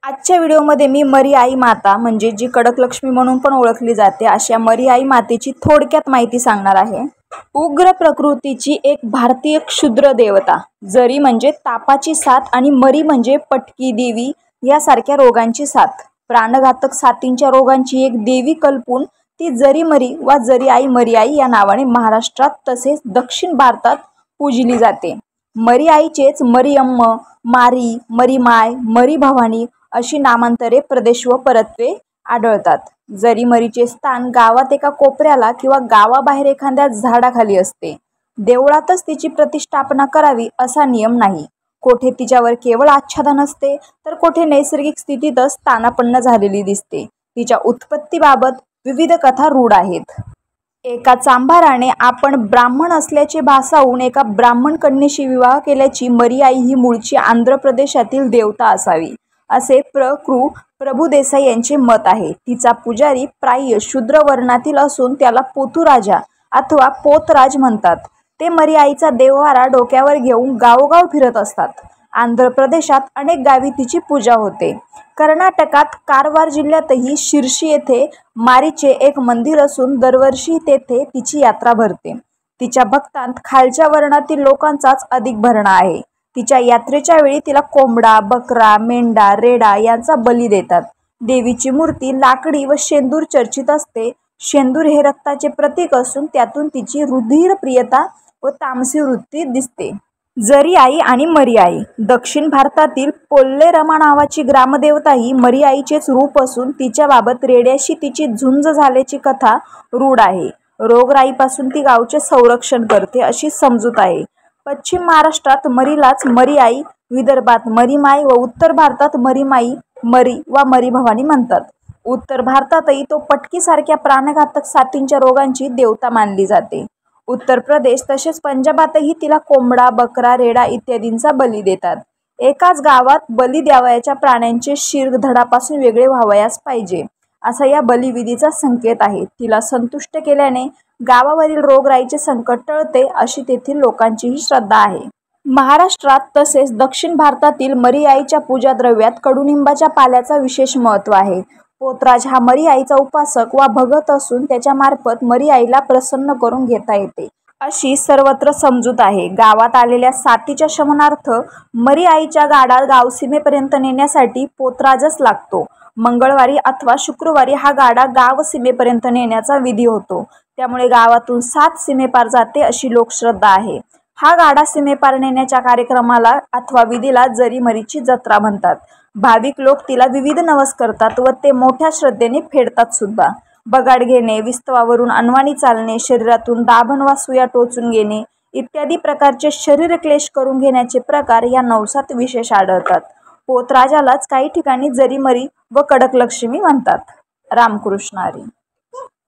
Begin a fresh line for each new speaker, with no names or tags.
आजच्या व्हिडिओमध्ये मी मरी आई माता म्हणजे जी कडक लक्ष्मी म्हणून पण ओळखली जाते अशा मरी आई मातेची थोडक्यात माहिती सांगणार आहे। उग्र प्रकृतीची एक भारतीय क्षुद्र देवता, जरी म्हणजे तापाची साथ आणि मरी म्हणजे पटकी देवी यासारख्या रोगांची साथ, प्राणघातक साथींच्या रोगांची एक देवी कल्पून ती जरी मरी वा जरी आई मरी आई या नावाने महाराष्ट्रात तसेच दक्षिण भारतात पूजली जाते। मरी आईचेच मरियम्म, मारी, मरीमाय, मरी भवानी अशी नामांतरे प्रदेश व परत्वे आढळतात। जरी मरीचे स्थान गावात एका कोपऱ्याला किंवा गावाबाहेर एखाद्या झाडाखाली असते। देवळातच तिची प्रतिष्ठापना करावी असा नियम नाही। कोठे तिच्यावर केवळ आच्छादन असते तर कोठे नैसर्गिक स्थितीतच स्थानापन्न झालेली दिसते। तिच्या उत्पत्तीबाबत विविध कथा रूढ आहेत। एका चांभाराने आपण ब्राह्मण असल्याचे भासावून एका ब्राह्मण कन्येशी विवाह केल्याची मरी आई ही मूळची आंध्र प्रदेशातील देवता असावी असे कृ प्रभुदेसाई यांचे मत आहे। तिचा पुजारी प्राय शूद्र वर्णातील असून त्याला पोतुराजा अथवा पोतराज म्हणतात। ते मरी आईचा देवहारा डोक्यावर घेऊन गावोगाव फिरत असतात। आंध्र प्रदेशात अनेक गावी तिची पूजा होते। कर्नाटकात कारवार जिल्ह्यातही शिर्शी येथे मारीचे एक मंदिर असून दरवर्षी तेथे तिची यात्रा भरते। तिच्या भक्तांत खालच्या वर्णातील लोकांचाच अधिक भरणा आहे। तिच्या यात्रेच्या वेळी तिला कोंबडा, बकरा, मेंढा, रेडा यांचा बली देतात। देवीची मूर्ती लाकडी व शेंदूर चर्चित असते। शेंदूर हे रक्ताचे प्रतीक असून त्यातून तिची रुधिर प्रियता व तामसी वृत्ती दिसते। जरी आई आणि मरी आई दक्षिण भारतातील पोल्लेरमा नावाची ग्रामदेवता ही मरी आईचेच रूप असून तिच्याबाबत रेड्याशी तिची झुंज झाल्याची कथा रूढ आहे। रोगराईपासून ती गावचे संरक्षण करते अशी समजूत आहे। पश्चिम महाराष्ट्रात मरीलाच मरी आई, विदर्भात मरीमाय व उत्तर भारतात मरीमाई, मरी वा मरी भवानी म्हणतात। उत्तर भारतातही तो पटकीसारख्या प्राणघातक साथींच्या रोगांची देवता मानली जाते। उत्तर प्रदेश तसेच पंजाबातही तिला कोंबडा, बकरा, रेडा इत्यादींचा बली देतात। एकाच गावात बली द्यावयाच्या प्राण्यांचे शिर धडापासून वेगळे व्हावयास पाहिजे असा या बलिविधीचा संकेत आहे। तिला संतुष्ट केल्याने गावावरील रोगराईचे संकट टळते अशी तेथील लोकांचीही श्रद्धा आहे। महाराष्ट्रात तसेच दक्षिण भारतातील मरी आईच्या पूजा द्रव्यात कडुनिंबाच्या पाल्याचा विशेष महत्त्व आहे। पोतराज हा मरी आईचा उपासक वा भगत असून त्याच्या मार्फत मरी आईला प्रसन्न करून घेता येते अशी सर्वत्र समजूत आहे। गावात आलेल्या साथीच्या शमनार्थ मरी आईच्या गाडा गावसीमेपर्यंत नेण्यासाठी पोतराजच लागतो। मंगळवारी अथवा शुक्रवारी हा गाडा गाव सीमेपर्यंत नेण्याचा विधी होतो। त्यामुळे गावातून साथ सीमेपार जाते अशी लोकश्रद्धा आहे। हा गाडा सीमेपार नेण्याच्या कार्यक्रमाला अथवा विधीला जरी मरीची जत्रा म्हणतात। भाविक लोक तिला विविध नवस करतात व ते मोठ्या श्रद्धेने फेडतात सुद्धा। बगाड घेणे, विस्तवावरून अनवाणी चालणे, शरीरातून दाभण वा सुया टोचून घेणे इत्यादी प्रकारचे शरीर क्लेश करून घेण्याचे प्रकार या नवसात विशेष आढळतात। पोतराजालाच काही ठिकाणी जरी मरी व कडक लक्ष्मी म्हणतात। रामकृष्ण हरी।